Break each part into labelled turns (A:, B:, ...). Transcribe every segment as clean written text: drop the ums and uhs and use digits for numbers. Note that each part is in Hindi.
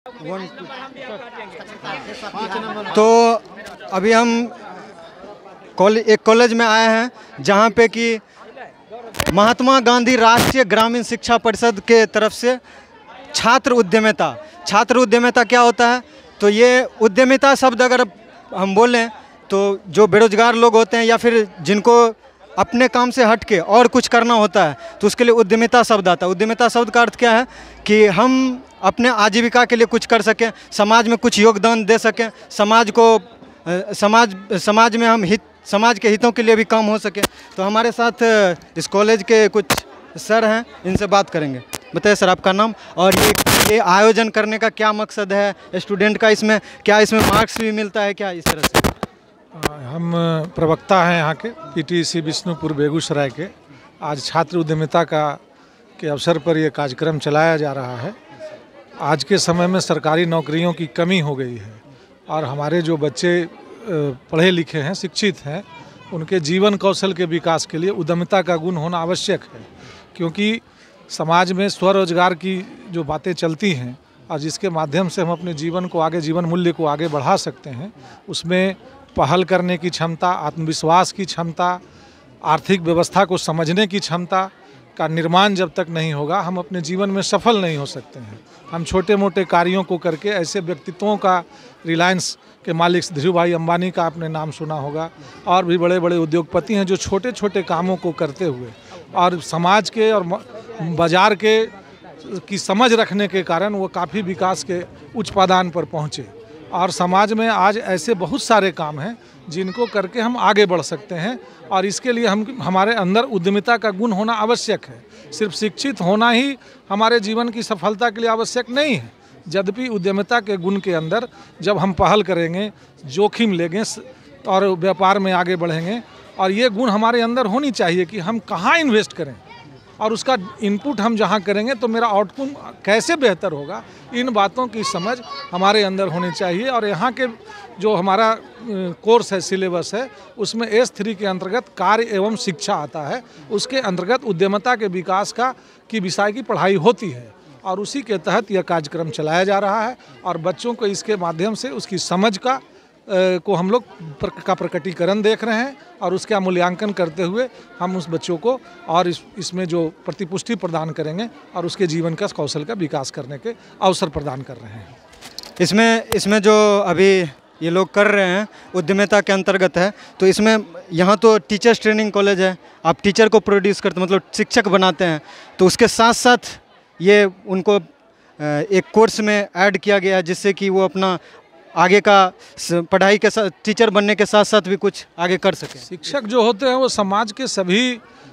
A: तो अभी हम एक कॉलेज में आए हैं जहां पे कि महात्मा गांधी राष्ट्रीय ग्रामीण शिक्षा परिषद के तरफ से छात्र उद्यमिता क्या होता है। तो ये उद्यमिता शब्द अगर हम बोलें तो जो बेरोजगार लोग होते हैं या फिर जिनको अपने काम से हट के और कुछ करना होता है तो उसके लिए उद्यमिता शब्द आता है। उद्यमिता शब्द का अर्थ क्या है कि हम अपने आजीविका के लिए कुछ कर सकें, समाज में कुछ योगदान दे सकें, समाज में हम समाज के हितों के लिए भी काम हो सके। तो हमारे साथ इस कॉलेज के कुछ सर हैं, इनसे बात करेंगे। बताइए सर, आपका नाम और ये आयोजन करने का क्या मकसद है स्टूडेंट का, इसमें मार्क्स भी मिलता है क्या, इस तरह से?
B: हम प्रवक्ता हैं यहाँ के पीटीसी विष्णुपुर बेगूसराय के। आज छात्र उद्यमिता के अवसर पर ये कार्यक्रम चलाया जा रहा है। आज के समय में सरकारी नौकरियों की कमी हो गई है और हमारे जो बच्चे पढ़े लिखे हैं, शिक्षित हैं, उनके जीवन कौशल के विकास के लिए उद्यमिता का गुण होना आवश्यक है। क्योंकि समाज में स्वरोजगार की जो बातें चलती हैं और जिसके माध्यम से हम अपने जीवन मूल्य को आगे बढ़ा सकते हैं, उसमें पहल करने की क्षमता, आत्मविश्वास की क्षमता, आर्थिक व्यवस्था को समझने की क्षमता का निर्माण जब तक नहीं होगा, हम अपने जीवन में सफल नहीं हो सकते हैं। हम छोटे मोटे कार्यों को करके ऐसे व्यक्तित्वों का, रिलायंस के मालिक धीरू भाई अंबानी का आपने नाम सुना होगा, और भी बड़े बड़े उद्योगपति हैं जो छोटे छोटे कामों को करते हुए और समाज के और बाजार की समझ रखने के कारण वो काफ़ी विकास के उच्च पादान पर पहुँचे। और समाज में आज ऐसे बहुत सारे काम हैं जिनको करके हम आगे बढ़ सकते हैं और इसके लिए हमारे अंदर उद्यमिता का गुण होना आवश्यक है। सिर्फ शिक्षित होना ही हमारे जीवन की सफलता के लिए आवश्यक नहीं है। यद्यपि उद्यमिता के गुण के अंदर जब हम पहल करेंगे, जोखिम लेंगे और व्यापार में आगे बढ़ेंगे, और ये गुण हमारे अंदर होनी चाहिए कि हम कहाँ इन्वेस्ट करें और उसका इनपुट हम जहाँ करेंगे तो मेरा आउटपुट कैसे बेहतर होगा, इन बातों की समझ हमारे अंदर होनी चाहिए। और यहाँ के जो हमारा कोर्स है, सिलेबस है, उसमें S3 के अंतर्गत कार्य एवं शिक्षा आता है। उसके अंतर्गत उद्यमिता के विकास की विषय की पढ़ाई होती है और उसी के तहत यह कार्यक्रम चलाया जा रहा है और बच्चों को इसके माध्यम से उसकी समझ को हम लोग का प्रकटीकरण देख रहे हैं और उसका मूल्यांकन करते हुए हम उस बच्चों को और इसमें जो प्रतिपुष्टि प्रदान करेंगे और उसके जीवन का कौशल का विकास करने के अवसर प्रदान कर रहे हैं।
A: इसमें जो अभी ये लोग कर रहे हैं उद्यमिता के अंतर्गत है, तो इसमें यहाँ तो टीचर्स ट्रेनिंग कॉलेज है, आप टीचर को प्रोड्यूस करते, मतलब शिक्षक बनाते हैं, तो उसके साथ साथ ये उनको एक कोर्स में ऐड किया गया है जिससे कि वो अपना आगे का पढ़ाई के साथ, टीचर बनने के साथ साथ भी कुछ आगे कर सके।
B: शिक्षक जो होते हैं वो समाज के सभी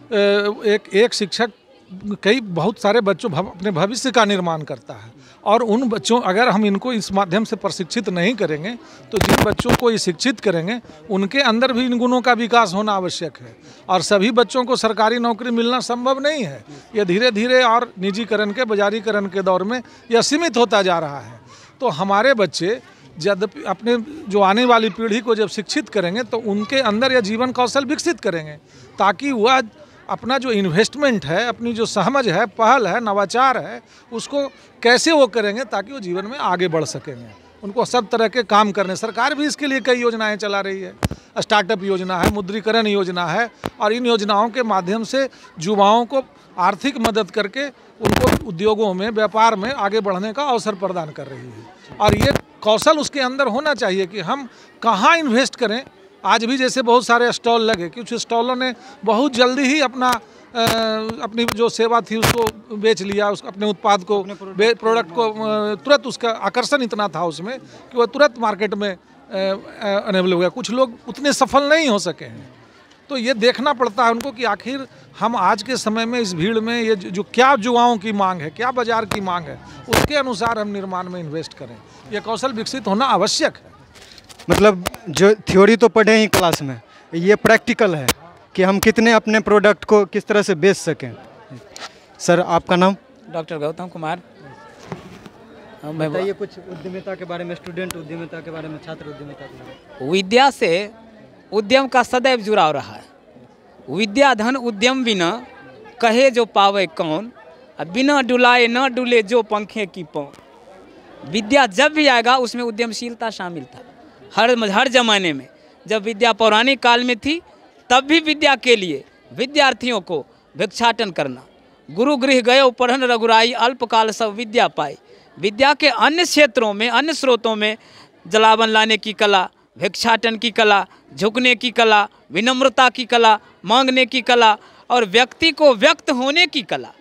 B: एक शिक्षक बहुत सारे बच्चों अपने भविष्य का निर्माण करता है और उन बच्चों, अगर हम इनको इस माध्यम से प्रशिक्षित नहीं करेंगे तो जिन बच्चों को ये शिक्षित करेंगे उनके अंदर भी इन गुणों का विकास होना आवश्यक है। और सभी बच्चों को सरकारी नौकरी मिलना संभव नहीं है। यह धीरे धीरे और निजीकरण के, बाजारीकरण के दौर में यह सीमित होता जा रहा है। तो हमारे बच्चे जब अपने जो आने वाली पीढ़ी को जब शिक्षित करेंगे तो उनके अंदर यह जीवन कौशल विकसित करेंगे ताकि वह अपना जो इन्वेस्टमेंट है, अपनी जो समझ है, पहल है, नवाचार है, उसको कैसे वो करेंगे ताकि वो जीवन में आगे बढ़ सकेंगे। उनको सब तरह के काम करने, सरकार भी इसके लिए कई योजनाएं चला रही है। स्टार्टअप योजना है, मुद्रीकरण योजना है, और इन योजनाओं के माध्यम से युवाओं को आर्थिक मदद करके उनको उद्योगों में, व्यापार में आगे बढ़ने का अवसर प्रदान कर रही है। और ये कौशल उसके अंदर होना चाहिए कि हम कहाँ इन्वेस्ट करें। आज भी जैसे बहुत सारे स्टॉल लगे, कुछ स्टॉलों ने बहुत जल्दी ही अपनी जो सेवा थी उसको बेच लिया, उसको अपने उत्पाद को, प्रोडक्ट को तुरंत, उसका आकर्षण इतना था उसमें कि वह तुरंत मार्केट में अनेबल हो गया। कुछ लोग उतने सफल नहीं हो सके हैं। तो ये देखना पड़ता है उनको कि आखिर हम आज के समय में इस भीड़ में ये जो क्या युवाओं की मांग है, क्या बाजार की मांग है, उसके अनुसार हम निर्माण में इन्वेस्ट करें। ये कौशल विकसित होना आवश्यक है।
A: मतलब जो थ्योरी तो पढ़े ही क्लास में, ये प्रैक्टिकल है कि हम कितने अपने प्रोडक्ट को किस तरह से बेच सकें। सर, आपका नाम?
C: डॉक्टर गौतम कुमार।
A: बताइए कुछ उद्यमिता के बारे में, स्टूडेंट उद्यमिता के बारे में, छात्र उद्यमिता के बारे में।
C: विद्या से उद्यम का सदैव जुड़ाव रहा है। विद्या धन उद्यम बिना कहे जो पावे कौन, बिना डुलाए न डुले जो पंखे की पौन। विद्या जब भी आएगा उसमें उद्यमशीलता शामिल था। हर जमाने में जब विद्या पौराणिक काल में थी तब भी विद्या के लिए विद्यार्थियों को भिक्षाटन करना, गुरु गृह गयो पढ़न रघुराई अल्पकाल सब विद्या पाई। विद्या के अन्य क्षेत्रों में, अन्य स्रोतों में जलावन लाने की कला, भिक्षाटन की कला, झुकने की कला, विनम्रता की कला, मांगने की कला और व्यक्ति को व्यक्त होने की कला।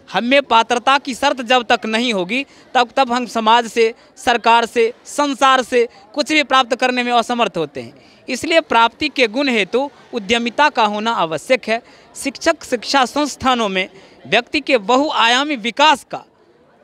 C: हमें पात्रता की शर्त जब तक नहीं होगी तब हम समाज से, सरकार से, संसार से कुछ भी प्राप्त करने में असमर्थ होते हैं। इसलिए प्राप्ति के गुण हेतु उद्यमिता का होना आवश्यक है। शिक्षक शिक्षा संस्थानों में व्यक्ति के बहुआयामी विकास का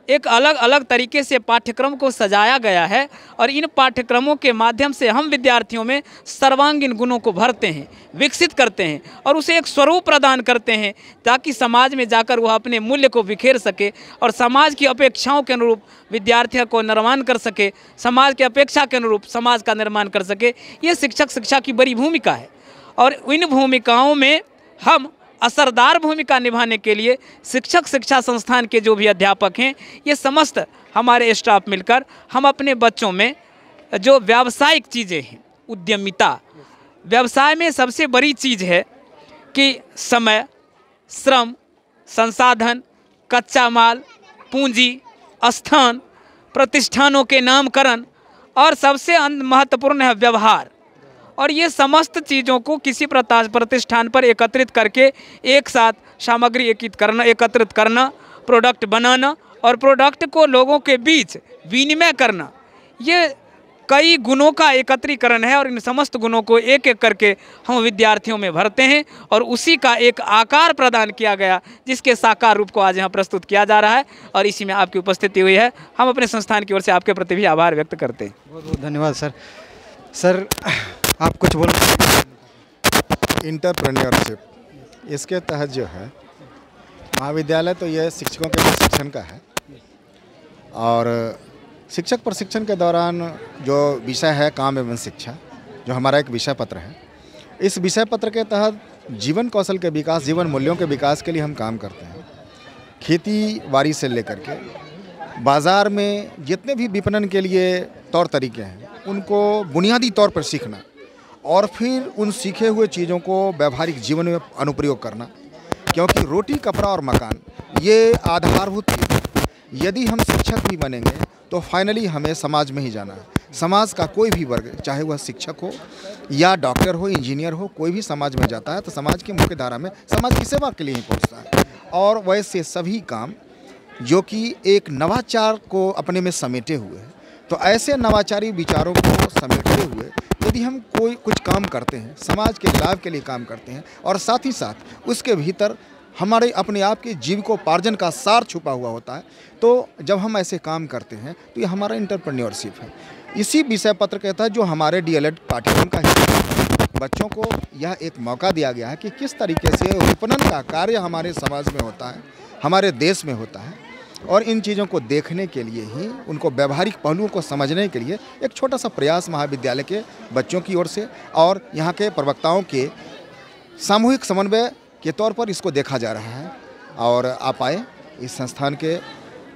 C: एक अलग अलग तरीके से पाठ्यक्रम को सजाया गया है और इन पाठ्यक्रमों के माध्यम से हम विद्यार्थियों में सर्वांगीण गुणों को भरते हैं, विकसित करते हैं और उसे एक स्वरूप प्रदान करते हैं ताकि समाज में जाकर वह अपने मूल्य को बिखेर सके और समाज की अपेक्षाओं के अनुरूप विद्यार्थियों को निर्माण कर सके, समाज की अपेक्षा के अनुरूप समाज का निर्माण कर सके। ये शिक्षक शिक्षा की बड़ी भूमिका है और इन भूमिकाओं में हम असरदार भूमिका निभाने के लिए शिक्षक शिक्षा संस्थान के जो भी अध्यापक हैं, ये समस्त हमारे स्टाफ मिलकर हम अपने बच्चों में जो व्यावसायिक चीज़ें हैं, उद्यमिता, व्यवसाय में सबसे बड़ी चीज़ है कि समय, श्रम, संसाधन, कच्चा माल, पूंजी, स्थान, प्रतिष्ठानों के नामकरण और सबसे महत्वपूर्ण है व्यवहार। और ये समस्त चीज़ों को किसी प्रतिष्ठान पर एकत्रित करके एक साथ सामग्री एकत्रित करना, प्रोडक्ट बनाना और प्रोडक्ट को लोगों के बीच विनिमय करना, ये कई गुणों का एकत्रीकरण है और इन समस्त गुणों को एक एक करके हम विद्यार्थियों में भरते हैं और उसी का एक आकार प्रदान किया गया जिसके साकार रूप को आज यहाँ प्रस्तुत किया जा रहा है और इसी में आपकी उपस्थिति हुई है। हम अपने संस्थान की ओर से आपके प्रति भी आभार व्यक्त करते हैं।
A: बहुत बहुत धन्यवाद सर। सर आप कुछ बोलो।
D: इंटरप्रेन्योरशिप, इसके तहत जो है महाविद्यालय तो यह शिक्षकों के प्रशिक्षण का है और शिक्षक प्रशिक्षण के दौरान जो विषय है काम एवं शिक्षा, जो हमारा एक विषय पत्र है, इस विषय पत्र के तहत जीवन कौशल के विकास, जीवन मूल्यों के विकास के लिए हम काम करते हैं। खेती बाड़ी से लेकर के बाज़ार में जितने भी विपणन के लिए तौर तरीके हैं उनको बुनियादी तौर पर सीखना और फिर उन सीखे हुए चीज़ों को व्यावहारिक जीवन में अनुप्रयोग करना, क्योंकि रोटी, कपड़ा और मकान ये आधारभूत चीज़ है। यदि हम शिक्षक भी बनेंगे तो फाइनली हमें समाज में ही जाना है। समाज का कोई भी वर्ग, चाहे वह शिक्षक हो या डॉक्टर हो, इंजीनियर हो, कोई भी समाज में जाता है तो समाज की मुख्य धारा में समाज की सेवा के लिए ही पहुँचता है। और वैसे सभी काम जो कि एक नवाचार को अपने में समेटे हुए हैं, तो ऐसे नवाचारी विचारों को समेटे हुए यदि हम कोई कुछ काम करते हैं, समाज के लाभ के लिए काम करते हैं और साथ ही साथ उसके भीतर हमारे अपने आप के जीविकोपार्जन का सार छुपा हुआ होता है, तो जब हम ऐसे काम करते हैं तो ये हमारा इंटरप्रेन्योरशिप है। इसी विषय पत्र के तहत जो हमारे डीएलएड पाठ्यक्रम का हिस्सा है, बच्चों को यह एक मौका दिया गया है कि किस तरीके से विपणन का कार्य हमारे समाज में होता है, हमारे देश में होता है और इन चीज़ों को देखने के लिए ही, उनको व्यावहारिक पहलुओं को समझने के लिए एक छोटा सा प्रयास महाविद्यालय के बच्चों की ओर से और यहाँ के प्रवक्ताओं के सामूहिक समन्वय के तौर पर इसको देखा जा रहा है। और आप आए इस संस्थान के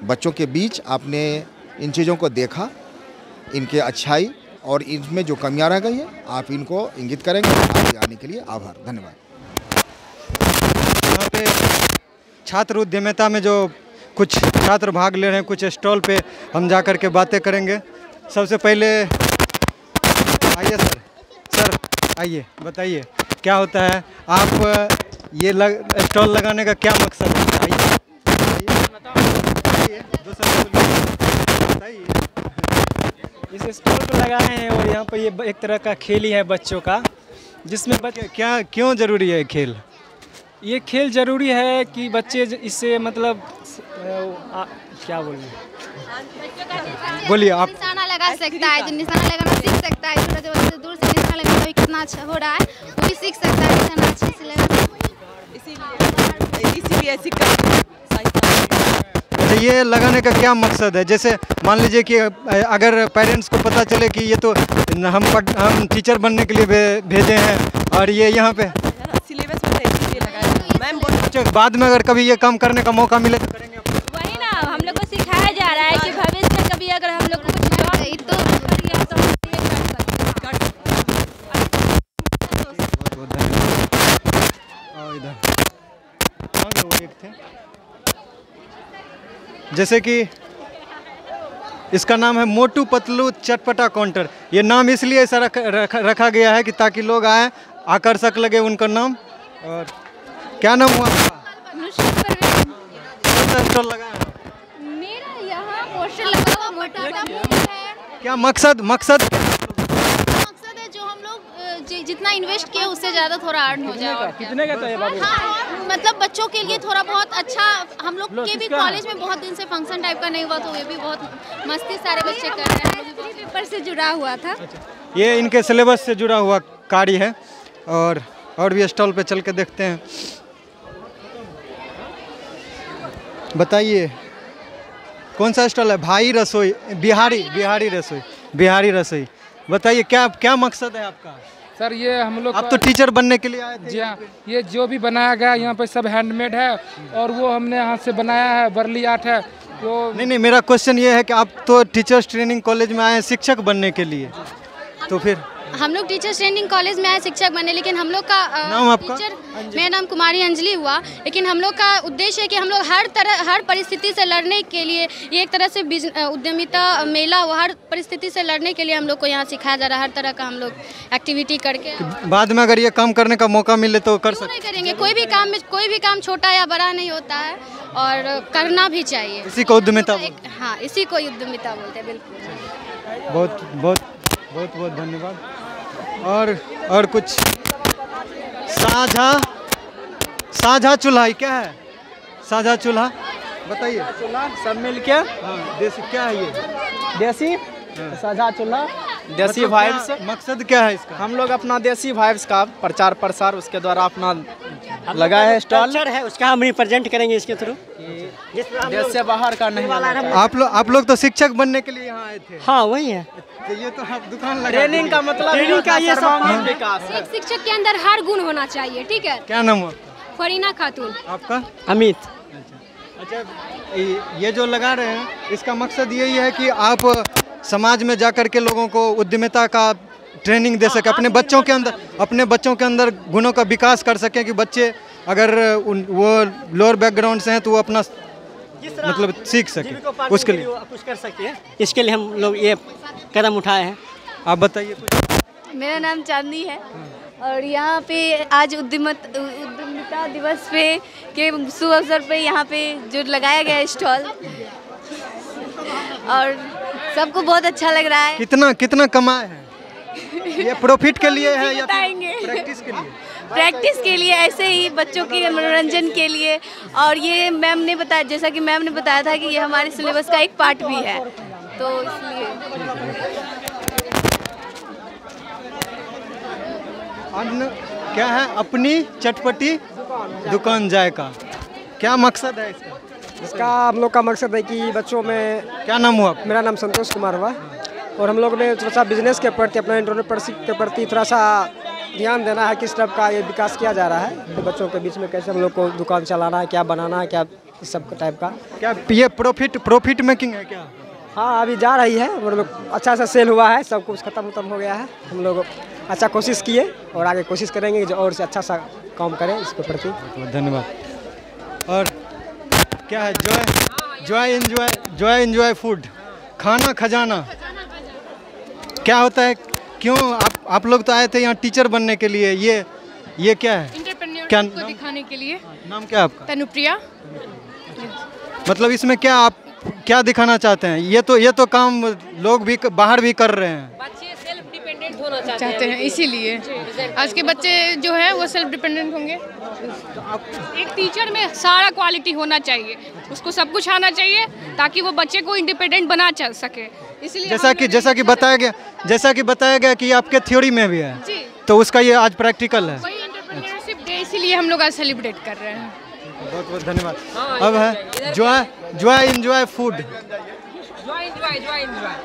D: बच्चों के बीच, आपने इन चीज़ों को देखा, इनके अच्छाई और इनमें जो कमियां रह गई हैं आप इनको इंगित करेंगे। आगे आने के लिए आभार, धन्यवाद।
A: यहाँ पे छात्र उद्यमिता में जो कुछ छात्र भाग ले रहे हैं, कुछ स्टॉल पे हम जा कर के बातें करेंगे। सबसे पहले आइए सर आइए, बताइए क्या होता है, आप ये स्टॉल लगाने का क्या मकसद है? आइए बताइए।
E: इस स्टॉल पर लगाए हैं और यहाँ पर ये एक तरह का खेल ही है बच्चों का, जिसमें
A: क्या क्यों ज़रूरी है खेल?
E: ये खेल ज़रूरी है कि बच्चे इससे मतलब क्या बोल रहे हैं,
A: बोलिए आप।
F: निशाना लगा सकता है, जो निशाना लगाना सीख सकता है, छोटे दूर से निशाना लगाना भी कितना अच्छा हो रहा है वो भी सीख सकता है निशाना अच्छे से लगाना। इसीलिए
A: अच्छा, ये लगाने का क्या मकसद है? जैसे मान लीजिए कि अगर पेरेंट्स को पता चले कि ये तो हम टीचर बनने के लिए भेजे हैं और ये यहाँ पे
G: सिलेबस में इसलिए लगाया मैम।
A: बाद में अगर कभी ये काम करने का मौका मिले तो करेंगे?
F: वही ना हम लोग को सिखाया जा रहा है कि भविष्य में कभी अगर वही तो
A: बहुत धन्यवाद। आओ इधर, कौन है वो एक थे? जैसे कि इसका नाम है मोटू पतलू चटपटा काउंटर। ये नाम इसलिए ऐसा रखा गया है कि ताकि लोग आए, आकर्षक लगे उनका नाम। और क्या नाम हुआ आपका? कौन सा स्टॉल लगा है?
F: मेरा यहाँ पोस्टर लगा हुआ मोटा है।
A: क्या मकसद
F: मकसद है जो हम लोग जितना इन्वेस्ट किए उससे ज़्यादा थोड़ा अर्न हो जाए।
E: कितने का था ये बाबू?
F: हाँ, मतलब बच्चों के लिए थोड़ा बहुत अच्छा। हम लोग के भी कॉलेज में बहुत दिन से फंक्शन टाइप का नहीं हुआ, तो ये भी बहुत मस्ती सारे बच्चे कर रहे हैं। पेपर से जुड़ा हुआ था।
A: ये इनके सिलेबस से जुड़ा हुआ कार्य है। और भी स्टॉल पे चल के देखते हैं। बताइए कौन सा स्टॉल है? भाई रसोई, बिहारी रसोई। बताइए क्या मकसद है आपका?
H: सर ये हम लोग
A: आप तो टीचर बनने के लिए आए थे।
H: जी हाँ, ये जो भी बनाया गया यहाँ पे सब हैंडमेड है और वो हमने हाथ से बनाया है, बर्ली आर्ट है। तो
A: नहीं, मेरा क्वेश्चन ये है कि आप तो टीचर्स ट्रेनिंग कॉलेज में आए हैं शिक्षक बनने के लिए, तो फिर
F: हम लोग टीचर्स ट्रेनिंग कॉलेज में आए शिक्षक बनने, लेकिन हम लोग का
A: नाम आपका?
F: मेरा नाम कुमारी अंजलि हुआ। लेकिन हम लोग का उद्देश्य है कि हम लोग हर परिस्थिति से लड़ने के लिए, ये एक तरह से उद्यमिता मेला हुआ, हर परिस्थिति से लड़ने के लिए हम लोग को यहाँ सिखाया जा रहा है। हर तरह का हम लोग एक्टिविटी करके
A: बाद में अगर ये काम करने का मौका मिले तो कर सकते।
F: नहीं करेंगे, कोई भी काम छोटा या बड़ा नहीं होता है और करना भी चाहिए।
A: इसी को उद्यमिता,
F: हाँ, इसी को उद्यमिता बोलते हैं। बिल्कुल,
A: बहुत धन्यवाद। और कुछ साझा चूल्हा क्या है? साझा चूल्हा बताइए।
E: चूल्हा सब मिल के
A: देसी क्या है ये?
E: देसी साझा चूल्हा, देसी
A: मतलब
E: वाइब्स।
A: मकसद क्या है इसका?
E: हम लोग अपना देसी वाइब्स का प्रचार प्रसार उसके द्वारा अपना लगा है स्टॉल
I: है, उसका हम रिप्रेजेंट करेंगे इसके थ्रू।
E: देश से बाहर का नहीं वाला।
A: आप लोग तो शिक्षक बनने के लिए यहाँ आए थे।
I: हाँ वही है।
A: तो ये तो आप दुकान लगा
E: ट्रेनिंग का मतलब
I: ट्रेनिंग का ये सब
E: विकास।
F: एक शिक्षक के अंदर हर गुण होना चाहिए, ठीक है?
A: क्या नाम हुआ?
F: फरीना खातून।
A: आपका?
I: अमित।
A: अच्छा, ये जो लगा रहे हैं इसका मकसद यही है कि आप समाज में जाकर के लोगों को उद्यमिता का ट्रेनिंग दे सके, अपने बच्चों के अंदर गुणों का विकास कर सकें कि बच्चे अगर वो लोअर बैकग्राउंड से हैं तो वो अपना मतलब सीख सके, उसके लिए
I: कुछ कर सके। इसके लिए हम लोग ये कदम उठाए हैं।
A: आप बताइए।
J: मेरा नाम चांदनी है और यहाँ पे आज उद्यमिता दिवस पे के शुभ अवसर पे यहाँ पे जो लगाया गया स्टॉल और सबको बहुत अच्छा लग रहा है।
A: कितना कमाए हैं? ये प्रॉफिट के लिए है या प्रैक्टिस के लिए?
J: प्रैक्टिस के लिए, ऐसे ही बच्चों के मनोरंजन के लिए। और ये मैम ने बताया, जैसा कि मैम ने बताया था कि ये हमारे सिलेबस का एक पार्ट भी है, तो इसलिए।
A: क्या है? अपनी चटपटी दुकान जायका। क्या मकसद है इसका?
K: इसका हम लोग का मकसद है कि बच्चों में।
A: क्या नाम हुआ?
K: मेरा नाम संतोष कुमार हुआ और हम लोग ने थोड़ा सा बिजनेस के प्रति, अपना एंटरप्रेन्योरशिप के प्रति थोड़ा सा ध्यान देना है, किस टाइप का ये विकास किया जा रहा है, तो बच्चों के बीच में कैसे हम लोग को दुकान चलाना है, क्या बनाना है, क्या इस सब टाइप का।
A: क्या ये प्रॉफिट मेकिंग है क्या?
K: हाँ, अभी जा रही है, वो लोग अच्छा सा सेल हुआ है, सब कुछ खत्म हो गया है। हम लोग अच्छा कोशिश किए और आगे कोशिश करेंगे जो और से अच्छा सा काम करें इसके प्रति।
A: धन्यवाद। और क्या है? जॉय एंजॉय फूड, खाना खजाना क्या होता है? क्यों आप लोग तो आए थे यहाँ टीचर बनने के लिए, ये क्या है?
L: एंटरप्रेन्योरशिप को दिखाने के लिए।
A: नाम क्या आपका?
L: तनुप्रिया।
A: मतलब इसमें क्या आप क्या दिखाना चाहते हैं? ये तो काम लोग भी बाहर भी कर रहे हैं।
L: बच्चे सेल्फ डिपेंडेंट होना चाहते हैं, इसीलिए आज के बच्चे जो है वो सेल्फ डिपेंडेंट होंगे। एक टीचर में सारा क्वालिटी होना चाहिए, उसको सब कुछ आना चाहिए ताकि वो बच्चे को इंडिपेंडेंट बना चल सके। इसलिए
A: जैसा कि बताया गया कि आपके थ्योरी में भी है, तो उसका ये आज प्रैक्टिकल है।
L: वही एंटरप्रेन्योरशिप डे, इसीलिए हम लोग आज सेलिब्रेट कर रहे हैं।
A: बहुत धन्यवाद। अब है Joy enjoy food.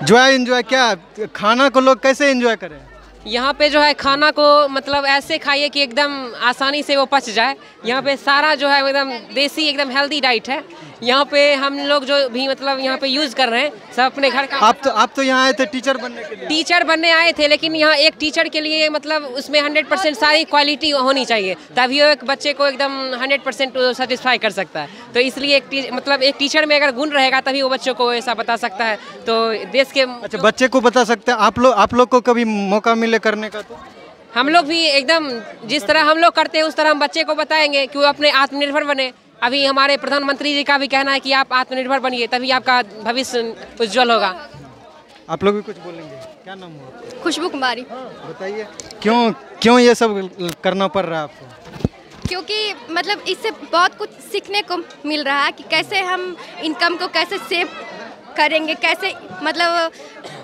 A: Joy enjoy क्या? खाना को लोग कैसे एंजॉय करें?
M: यहाँ पे जो है खाना को मतलब ऐसे खाइए कि एकदम आसानी से वो पच जाए। यहाँ पे सारा जो है एकदम देसी एकदम हेल्दी डाइट है। यहाँ पे हम लोग जो भी मतलब यहाँ पे यूज़ कर रहे हैं सब अपने घर का।
A: आप तो यहाँ आए थे टीचर बनने के लिए?
M: टीचर बनने आए थे, लेकिन यहाँ एक टीचर के लिए मतलब उसमें 100% सारी क्वालिटी होनी चाहिए, तभी वो एक बच्चे को एकदम 100% सेटिस्फाई कर सकता है। तो इसलिए एक टीचर में अगर गुण रहेगा तभी वो बच्चों को ऐसा बता सकता है। तो देश के
A: अच्छा बच्चे को बता सकते हैं। आप लोग को कभी मौका मिले करने का? तो
M: हम लोग भी एकदम जिस तरह हम लोग करते हैं उस तरह हम बच्चे को बताएंगे कि वो अपने आत्मनिर्भर बने। अभी हमारे प्रधानमंत्री जी का भी कहना है कि आप आत्मनिर्भर बनिए, तभी आपका भविष्य उज्जवल होगा।
A: आप लोग भी कुछ बोलेंगे? क्या नाम हुआ?
F: खुशबू कुमारी।
A: बताइए क्यों ये सब करना पड़ रहा है आपको?
F: क्योंकि मतलब इससे बहुत कुछ सीखने को मिल रहा है कि कैसे हम इनकम को कैसे सेव करेंगे, कैसे मतलब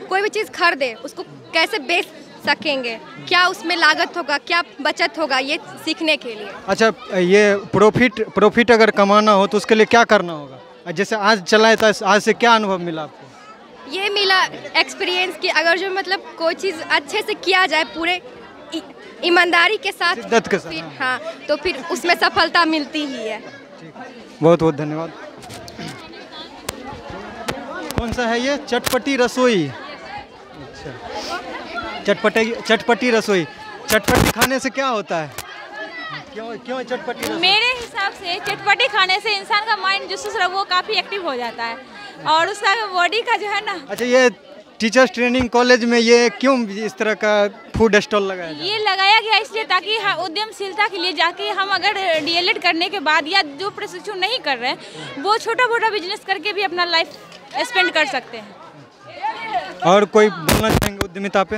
F: कोई भी चीज़ खरीदे उसको कैसे बेच सकेंगे, क्या उसमें लागत होगा, क्या बचत होगा, ये सीखने के लिए।
A: अच्छा ये प्रॉफिट अगर कमाना हो तो उसके लिए क्या करना होगा? जैसे आज चलाए था, आज से क्या अनुभव मिला आपको?
F: ये मिला एक्सपीरियंस कि अगर जो मतलब कोई चीज़ अच्छे से किया जाए पूरे ईमानदारी के साथ,
A: शिद्दत के साथ,
F: हाँ, तो फिर उसमें सफलता मिलती ही है।
A: बहुत बहुत धन्यवाद। कौन सा है ये? चटपटी रसोई। अच्छा चटपटी रसोई। चटपटी खाने से क्या होता है? क्यों चटपटी रसोई?
N: मेरे हिसाब से चटपटी खाने से इंसान का माइंड जो वो काफ़ी एक्टिव हो जाता है और उसका बॉडी का जो है ना।
A: अच्छा ये टीचर्स ट्रेनिंग कॉलेज में ये क्यों इस तरह का फूड स्टॉल लगाया जाए?
N: ये लगाया गया इसलिए ताकि उद्यमशीलता के लिए जाके हम अगर डीएलएड करने के बाद या जो प्रशिक्षण नहीं कर रहे हैं वो छोटा मोटा बिजनेस करके भी अपना लाइफ स्पेंड कर सकते हैं।
A: और कोई बोलना चाहेंगे उद्यमिता पे?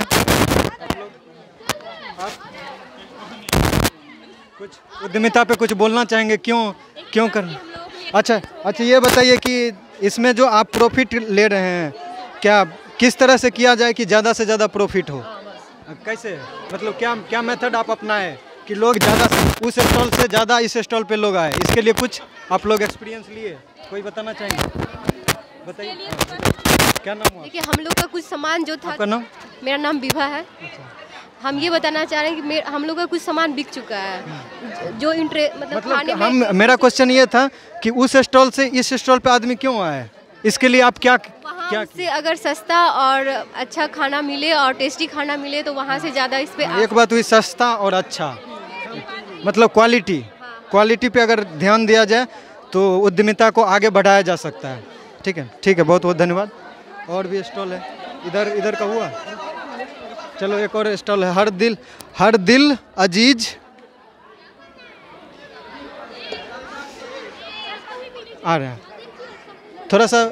A: कुछ उद्यमिता पे कुछ बोलना चाहेंगे? क्यों करना? अच्छा ये बताइए कि इसमें जो आप प्रॉफिट ले रहे हैं क्या किस तरह से किया जाए कि ज़्यादा से ज़्यादा प्रॉफिट हो? कैसे मतलब क्या मेथड आप अपनाएं कि लोग ज़्यादा उस स्टॉल से ज़्यादा इस स्टॉल पे लोग आए? इसके लिए कुछ आप लोग एक्सपीरियंस लिए? कोई बताना चाहेंगे? बताइए क्या नाम हुआ?
O: देखिए हम लोग का कुछ सामान जो था।
A: आपका नाम?
O: मेरा नाम विभा है। हम ये बताना चाह रहे हैं कि हम लोग का कुछ सामान बिक चुका है जो मतलब खाने में।
A: मेरा क्वेश्चन ये था कि उस स्टॉल से इस स्टॉल पे आदमी क्यों आए? इसके लिए आप क्या
O: से अगर सस्ता और अच्छा खाना मिले और टेस्टी खाना मिले तो वहाँ से ज़्यादा इस पे
A: एक बात हुई सस्ता और अच्छा, मतलब क्वालिटी पे अगर ध्यान दिया जाए तो उद्यमिता को आगे बढ़ाया जा सकता है। ठीक है बहुत बहुत धन्यवाद। और भी स्टॉल है इधर का हुआ। चलो एक और स्टॉल है हर दिल अजीज। आ रहे हैं थोड़ा सा।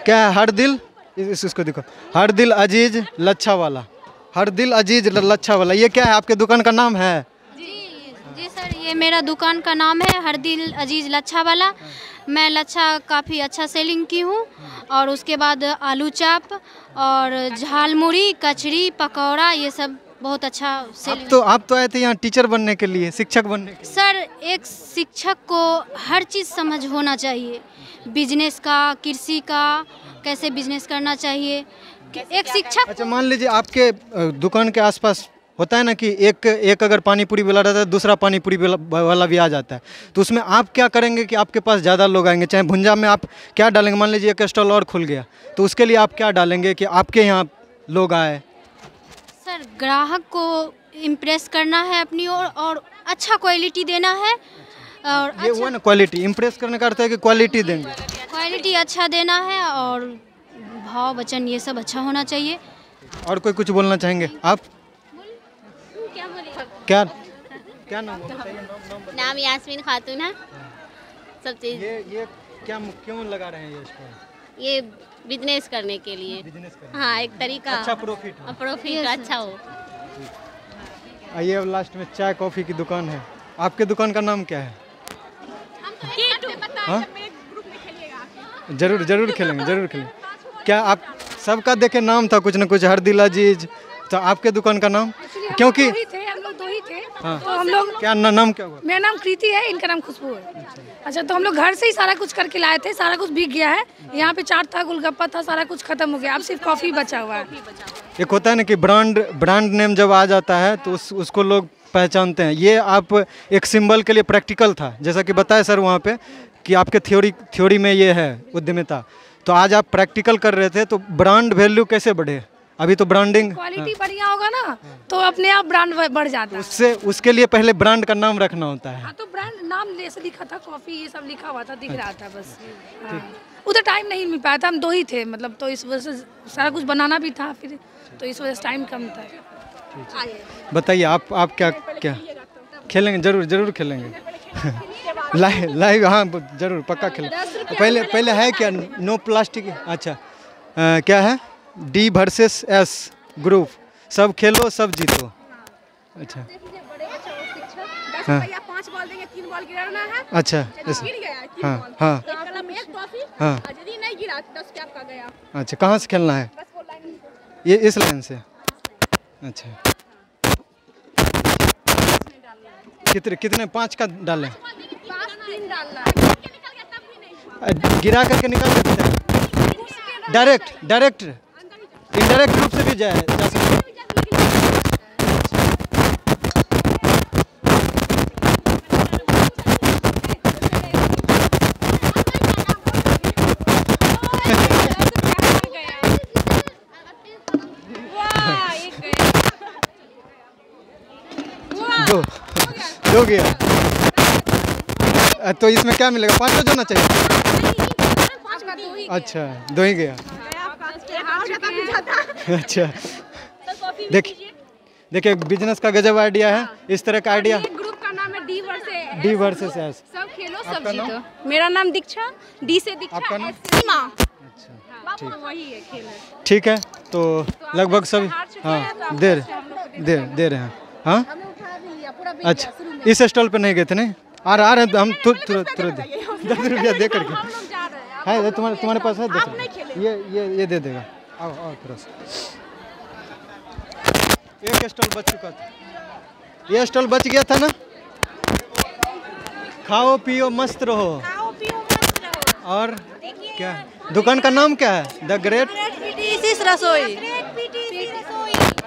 A: क्या है? हर दिल इसको देखो, हर दिल अजीज लच्छा वाला। हर दिल अजीज लच्छा वाला, ये क्या है? आपके दुकान का नाम है?
F: जी सर, ये मेरा दुकान का नाम है हर दिल अजीज लच्छा वाला। मैं लच्छा काफ़ी अच्छा सेलिंग की हूँ और उसके बाद आलू चाप और झालमुड़ी, कचरी, पकौड़ा, ये सब बहुत अच्छा सेलिंग।
A: आप तो आए थे यहाँ टीचर बनने के लिए, शिक्षक बनने के लिए।
F: सर एक शिक्षक को हर चीज़ समझ होना चाहिए, बिजनेस का, कृषि का, कैसे बिजनेस करना चाहिए एक शिक्षक।
A: अच्छा मान लीजिए आपके दुकान के आसपास होता है ना कि एक अगर पानी पूरी वाला रहता है, दूसरा पानी पूरी वाला भी आ जाता है, तो उसमें आप क्या करेंगे कि आपके पास ज़्यादा लोग आएंगे? चाहे भुंजा में आप क्या डालेंगे? मान लीजिए एक स्टॉल और खुल गया तो उसके लिए आप क्या डालेंगे कि आपके यहाँ लोग आए?
F: सर ग्राहक को इम्प्रेस करना है अपनी ओर और अच्छा क्वालिटी देना है। और
A: ये हुआ ना क्वालिटी, इम्प्रेस करने का अर्थ है कि क्वालिटी देंगे,
F: क्वालिटी अच्छा देना है और भाव वचन ये सब अच्छा होना चाहिए। और
A: कोई कुछ बोलना चाहेंगे आप? क्या नाम है?
P: नाम यास्मीन खातून है। सब चीज़
A: ये क्यों लगा रहे हैं ये स्टॉल?
P: ये बिजनेस करने के लिए। हाँ एक तरीका,
A: अच्छा प्रॉफिट
P: अच्छा हो।
A: आइए अब लास्ट में चाय कॉफ़ी की दुकान है। आपके दुकान का नाम क्या है? हाँ जरूर खेलेंगे। क्या आप सबका देखे नाम था कुछ ना कुछ, हर दिल अजीज, तो आपके दुकान का नाम? क्योंकि
Q: हम लोग दो ही थे।
A: हाँ।
Q: तो हम लोग
A: क्या नाम क्या हुआ?
Q: मेरा नाम कृति है, इनका नाम खुशबू है। अच्छा तो हम लोग घर से ही सारा कुछ करके लाए थे, सारा कुछ बिक गया है। यहाँ पे चाट था, गोलगप्पा था, सारा कुछ खत्म हो गया, अब सिर्फ कॉफी बचा हुआ है।
A: एक होता है ना कि ब्रांड नेम जब आ जाता है तो उसको लोग पहचानते हैं। ये आप एक सिंबल के लिए प्रैक्टिकल था, जैसा कि बताया सर वहाँ पे कि आपके थ्योरी में ये है उद्यमिता, तो आज आप प्रैक्टिकल कर रहे थे, तो ब्रांड वैल्यू कैसे बढ़े? अभी तो ब्रांडिंग
Q: क्वालिटी बढ़िया होगा ना तो अपने आप ब्रांड बढ़ जाता है।
A: उसके लिए पहले ब्रांड का नाम रखना होता है।
Q: हाँ, तो ब्रांड नाम जैसे लिखा था, कॉफ़ी ये सब लिखा हुआ था, दिख रहा था बस। हाँ। उधर टाइम नहीं मिल पाया था, हम 2 ही थे मतलब, तो इस वजह से सारा कुछ बनाना भी था फिर, तो इस वजह से टाइम कम था।
A: बताइए आप क्या खेलेंगे? जरूर खेलेंगे। लाइव हाँ जरूर पक्का खेलेंगे। पहले है क्या नो प्लास्टिक? अच्छा क्या है D वर्सेस S ग्रुप, सब खेलो सब जीतो। अच्छा हाँ
L: 5 बॉल देंगे, 3 बॉल गिराना है।
A: अच्छा हाँ हाँ हाँ
L: यदि नहीं गिरा 10 कैप का गया।
A: अच्छा कहाँ से खेलना है? ये इस लाइन से। अच्छा कितने 5 का डालें?
L: 5-3 डालना है।
A: गिरा करके निकाल सकते हैं डायरेक्ट इनडायरेक्ट रूप से भी जा सकते हैं। दो गया। तो इसमें क्या मिलेगा? 5 जाना चाहिए। अच्छा 2 ही गया। अच्छा देखिए बिजनेस का गजब आइडिया है, इस तरह का आइडिया।
L: ग्रुप का नाम है D वर्सेस S। सब खेलो सब जीतो। मेरा नाम दीक्षा, D से दीक्षा।
A: आपका नाम?
L: सीमा।
A: अच्छा
L: वही है खेल।
A: ठीक है, तो लगभग सभी हाँ दे रहे हैं। हाँ अच्छा इस स्टॉल पे नहीं गए थे? नहीं आ रहे हैं हम तुरंत 10 रुपया दे करके है। तुम्हारे पास है 10 रुपया? ये दे देगा। आओ थोड़ा सा। एक स्टॉल बच चुका था, ये स्टॉल बच गया था ना। खाओ पियो मस्त रहो। और क्या दुकान का नाम क्या है? द ग्रेट
G: रसोई।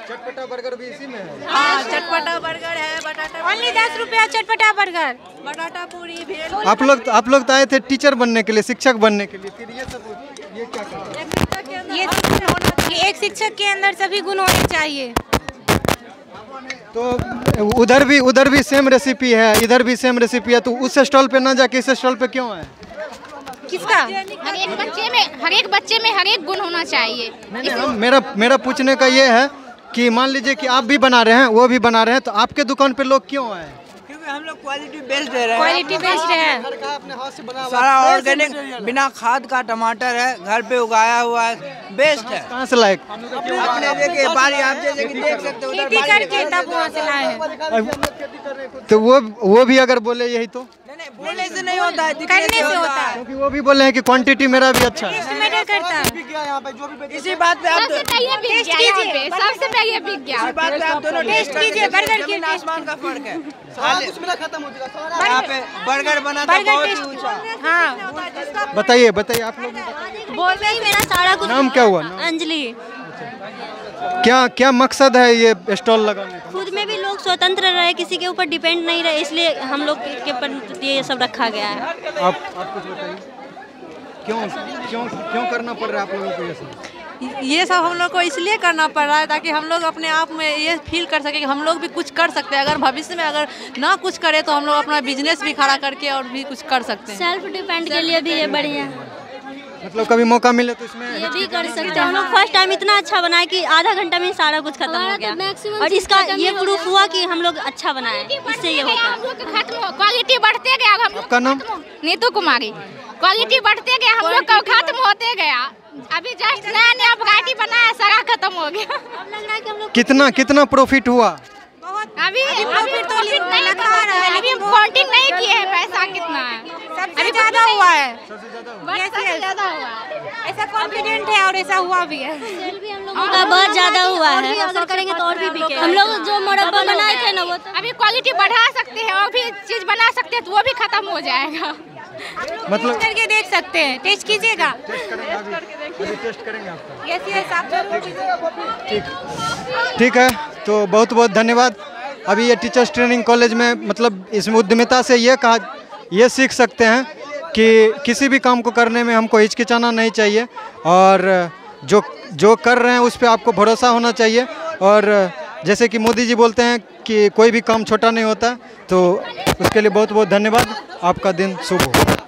A: चटपटा बर्गर भी इसी में है।
G: हाँ चटपटा बर्गर है, बटाटा
N: ओनली 10 रुपया चटपटा बर्गर,
G: बटाटा पूरी भेल।
A: आप लोग तो आए थे टीचर बनने के लिए, शिक्षक बनने के लिए, फिर ये क्या कर रहे हैं?
N: ये एक शिक्षक के अंदर सभी गुण होने चाहिए।
A: तो उधर भी सेम रेसिपी है, इधर भी सेम रेसिपी है, तो उस स्टॉल पे ना जाके इस स्टॉल पे क्यों आए?
N: किसका?
F: हर एक बच्चे में हर एक गुण होना चाहिए।
A: मेरा पूछने का ये है कि मान लीजिए कि आप भी बना रहे हैं, वो भी बना रहे हैं, तो आपके दुकान पे लोग क्यों आए?
R: क्योंकि हम लोग क्वालिटी बेस्ड दे रहे हैं।
N: क्वालिटी बेस्ड है,
A: अपने हाथ से बना
R: सारा ऑर्गेनिक, बिना खाद का टमाटर है, घर पे उगाया हुआ है, बेस्ट है।
A: कहाँ से लाए?
R: अपने देखिए बारी, आप जैसे कि देख सकते हो
N: खेती करके तब वहाँ से लाए हैं।
A: तो वो भी अगर बोले यही तो
R: बोलने से नहीं होता है,
N: करने से होता है।
A: क्योंकि वो भी बोले हैं कि क्वांटिटी मेरा भी अच्छा है।
N: मैटर करता है।
R: इसी बात पे आप
N: टेस्ट कीजिए, सबसे पहले बिक गया।
R: इसी बात पे आप दोनों
N: टेस्ट कीजिए, बर्गर की
R: आसमान का फर्क है। खत्म हो जाएगा। यहाँ पे बर्गर बना था बहुत ही ऊंचा।
N: हाँ
A: बताइए आप लोग
N: बोल रहे हैं। मेरा सारा कुछ
A: नाम क्या हुआ?
N: अंजलि।
A: क्या मकसद है ये स्टॉल लगाने का?
O: खुद में भी लोग स्वतंत्र रहे, किसी के ऊपर डिपेंड नहीं रहे, इसलिए हम लोग के ऊपर ये सब रखा गया है।
A: आप कुछ बताइए, क्यों करना पड़ रहा है आप लोगों को ये सब?
G: ये सब हम लोग को इसलिए करना पड़ रहा है ताकि हम लोग अपने आप में ये फील कर सके कि हम लोग भी कुछ कर सकते हैं। अगर भविष्य में अगर ना कुछ करें तो हम लोग अपना बिजनेस भी खड़ा करके और भी कुछ कर सकते हैं।
O: सेल्फ डिपेंड के लिए भी ये बढ़िया है।
A: मतलब कभी मौका मिले तो इसमें
O: ये भी कर सकते हैं। हम लोग फर्स्ट टाइम इतना अच्छा बनाए कि आधा घंटा में सारा कुछ खत्म हो गया, और इसका ये प्रूफ हुआ कि हम लोग अच्छा बनाए, इससे ये होता है।
F: क्वालिटी बढ़ते गया।
A: आपका नाम?
F: नीतू कुमारी। क्वालिटी बढ़ते गया, हम लोग का खत्म होते गया। अभी जस्ट नया वैरायटी बनाया, सारा खत्म हो गया।
O: अब लग रहा है कि हम लोग
A: कितना प्रॉफिट हुआ?
F: अभी प्रॉफिट तो नहीं लगा रहा है, अभी हम काउंटिंग नहीं किए हैं पैसा कितना है।
N: सबसे ज्यादा हुआ है,
F: सबसे ज्यादा हुआ है।
N: ऐसा कॉन्फिडेंट है और ऐसा हुआ भी है।
O: का बहुत ज्यादा हुआ है, अगर करेंगे तो और भी बिकेगा। हम लोग जो मुरब्बा बनाए थे ना, वो
F: अभी क्वालिटी बढ़ा सकते हैं और भी चीज बना सकते हैं, तो वो भी खत्म हो जाएगा।
N: मतलब करके देख सकते हैं, टेस्ट कीजिएगा।
A: टेस्ट करेंगे आपका?
N: यस आप
A: ठीक है, तो बहुत बहुत धन्यवाद। अभी ये टीचर्स ट्रेनिंग कॉलेज में मतलब इसमें उद्यमिता से ये सीख सकते हैं कि किसी भी काम को करने में हमको हिचकिचाना नहीं चाहिए और जो कर रहे हैं उस पर आपको भरोसा होना चाहिए। और जैसे कि मोदी जी बोलते हैं कि कोई भी काम छोटा नहीं होता, तो उसके लिए बहुत बहुत धन्यवाद। आपका दिन शुभ हो।